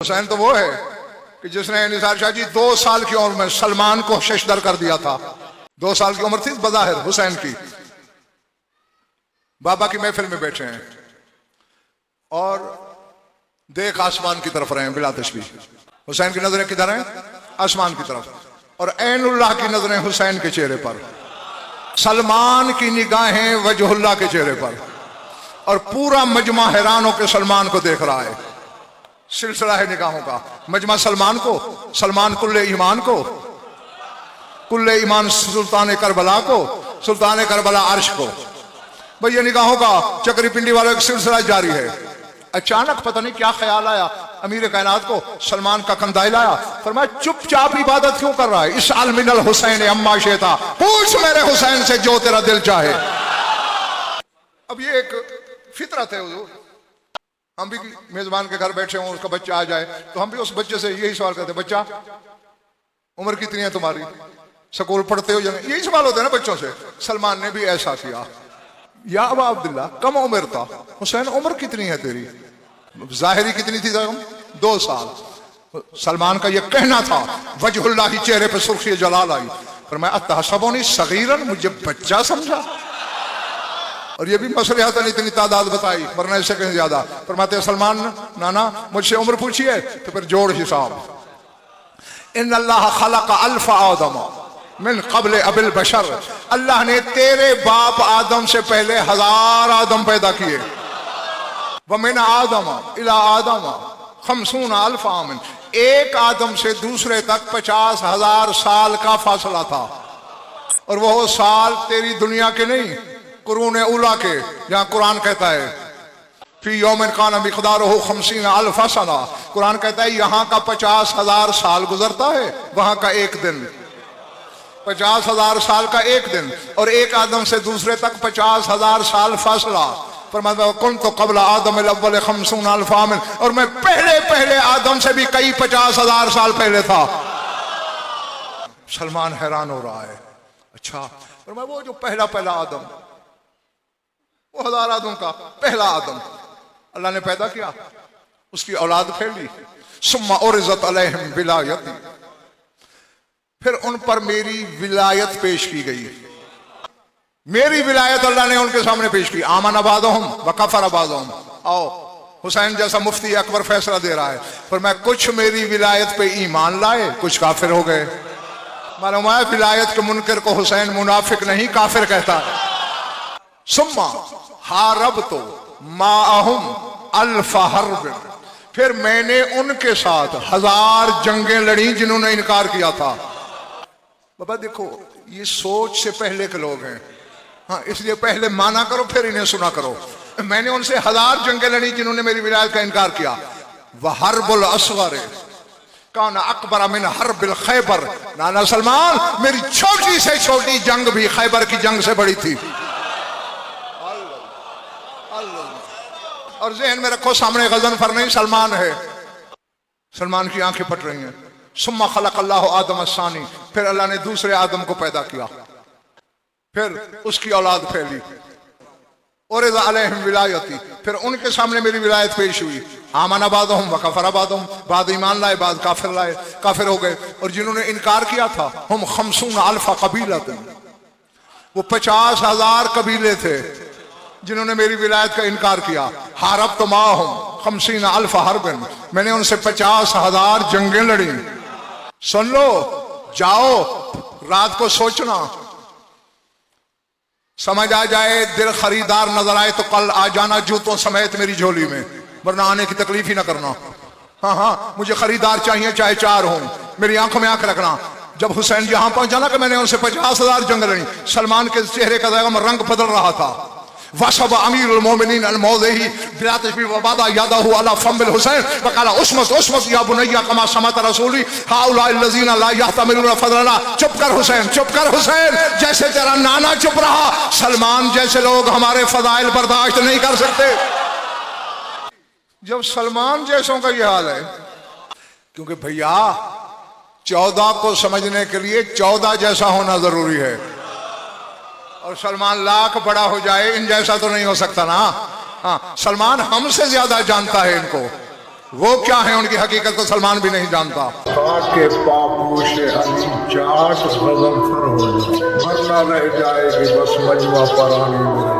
حسین تو وہ ہے کہ جس نے نثار شاہ جی 2 سال کی عمر میں سلمان کو ششدر کر دیا تھا. 2 سال کی عمر تھی بظاہر حسین کی. بابا کی محفل میں بیٹھے ہیں اور دیکھ آسمان کی طرف رہے ہیں بلا تشبیہ. حسین کی نظریں کدھر ہیں؟ آسمان کی طرف. اور عین اللہ کی نظریں حسین کے چہرے پر. سلمان کی نگاہیں وجہ اللہ کے چہرے پر. اور پورا مجمع حیران ہو کے سلمان کو دیکھ رہا ہے. سلسلہ ہے نگاہوں کا. مجمع سلمان کو، سلمان کل ایمان کو، کل ایمان سلطان کربلا کو، سلطان کربلا عرش کو. بھئی یہ نگاہوں کا چکری پنڈی والوں ایک سلسلہ جاری ہے. اچانک پتہ نہیں کیا خیال آیا امیر کائنات کو، سلمان کا کندھا ہلایا، فرمایا چپ چاپ عبادت کیوں کر رہا ہے؟ اسأل من الحسین اما شئتا، پوچھ میرے حسین سے جو تیرا دل چاہے. اب یہ ایک فطرت ہے حضور. ہم بھی میزبان کے گھر بیٹھے ہوں، اس کا بچہ آ جائے تو ہم بھی اس بچے سے یہی سوال کرتے ہیں، بچہ عمر کتنی ہے تمہاری؟ سکول پڑھتے ہو یا نہیں؟ یہی سوال ہوتا ہے نا بچوں سے. سلمان نے بھی ایسا کیا. یا ابا عبداللہ کم عمر تھا. حسین عمر کتنی ہے تیری؟ ظاہری کتنی تھی؟ 2 سال. سلمان کا یہ کہنا تھا، وجہ اللہ ہی چہرے پہ سرخی جلال آئی. فرمایا اتحسبونی صغیرا، مجھے بچہ سمجھا؟ اور یہ بھی مصلحت نے اتنی تعداد بتائی ورنہ اس سے کہیں زیادہ. فرماتے ہیں سلمان نانا مجھ سے عمر پوچھیے تو پھر جوڑ حساب. ان اللہ خلق الف آدم من قبل ابی البشر، اللہ نے تیرے باپ آدم سے پہلے 1000 آدم پیدا کیے. ومن آدم الی آدم 50 الف عام، ایک آدم سے دوسرے تک 50,000 سال کا فاصلہ تھا. اور وہ سال تیری دنیا کے نہیں، قرون اولا کے، جہاں قرآن کہتا ہے فی یوم کان مقدارہ 50 الف سنہ. قرآن کہتا ہے یہاں کا 50,000 سال گزرتا ہے، وہاں کا ایک دن. 50,000 سال کا ایک دن. اور ایک آدم سے دوسرے تک 50,000 سال فاصلہ. فرماتا کنت قبل آدم الاول 50 الف عام، اور میں پہلے آدم سے بھی کئی 50,000 سال پہلے تھا. سلمان حیران ہو رہا ہے. اچھا فرمایا وہ جو پہلا آدم، وہ 1000 آدم کا پہلا آدم اللہ نے پیدا کیا، اس کی اولاد پھیلی. ثم عرضت علیہم ولایتی، پھر ان پر میری ولایت پیش کی گئی. میری ولایت اللہ نے ان کے سامنے پیش کی. آمن بعضہم وکفر بعضہم. آؤ حسین جیسا مفتی اکبر فیصلہ دے رہا ہے. پر میں کچھ میری ولایت پہ ایمان لائے، کچھ کافر ہو گئے. معلوم ہے ولایت کے منکر کو حسین منافق نہیں کافر کہتا ہے. ثم حاربت معہم الف حرب، پھر میں نے ان کے ساتھ 1000 جنگیں لڑیں جنہوں نے انکار کیا تھا. بابا دیکھو یہ سوچ سے پہلے کے لوگ ہیں، ہاں اس لیے پہلے مانا کرو پھر انہیں سنا کرو. میں نے ان سے 1000 جنگیں لڑیں جنہوں نے میری ولایت کا انکار کیا. وحرب الاصغر کان اکبر من حرب الخیبر، نانا سلمان میری چھوٹی سے چھوٹی جنگ بھی خیبر کی جنگ سے بڑی تھی. اور ذہن میں رکھو سامنے غضن فر نہیں سلمان ہے. سلمان کی آنکھیں پھٹ رہی ہیں. ثم خلق اللہ آدم الثانی، پھر اللہ نے دوسرے آدم کو پیدا کیا، پھر اس کی اولاد پھیلی. عرض علیہم ولایتی، پھر ان کے سامنے میری ولایت پیش ہوئی. آمن بعضہم وکفر بعضہم، بعض ایمان لائے بعض کافر ہو گئے. اور جنہوں نے انکار کیا تھا ہم 50 الف قبیلۃ، وہ 50,000 قبیلے تھے جنہوں نے میری ولایت کا انکار کیا. حاربت معہم 50 الف حرب، میں نے ان سے 50,000 جنگیں لڑیں. سن لو، جاؤ رات کو سوچنا، سمجھ آ جائے، دل خریدار نظر آئے تو کل آ جانا جوتوں سمیت میری جھولی میں، ورنہ آنے کی تکلیف ہی نہ کرنا. ہاں مجھے خریدار چاہیے چاہے 4 ہوں. میری آنکھوں میں آنکھ رکھنا. جب حسین یہاں پہنچا نا کہ میں نے ان سے 50,000 جنگ لڑی، سلمان کے چہرے کا رنگ بدل رہا تھا. وَصَبَ أَمِيرُ الْمُؤْمِنِينَ الْمَوْضِعِ بِلَا تَشْبِيهٍ وَوَضَعَ يَدَهُ عَلَى فَمِّ الْحُسَيْنِ وَقَالَ اُسْمَتْ يَا بُنَيَّ كَمَا سَمَتَ رَسُولِي هَؤُلَاءِ الَّذِينَ لَا يَحْتَمِلُونَ فَضْلَنَا. چپ کر حسین، چپ کر حسین، جیسے تیرا نانا چپ رہا. سلمان جیسے لوگ ہمارے فضائل برداشت نہیں کر سکتے. جب سلمان جیسوں کا یہ حال ہے، کیونکہ بھیا 14 کو سمجھنے کے لیے 14 جیسا ہونا ضروری ہے. اور سلمان لاکھ بڑا ہو جائے ان جیسا تو نہیں ہو سکتا نا. ہاں سلمان ہم سے زیادہ جانتا ہے ان کو. وہ کیا ہے ان کی حقیقت کو سلمان بھی نہیں جانتا. کے پاپوش علی چاٹ غضب فر ہو جائے ورنہ رہ جائے گی بس مجمع پرانی میں.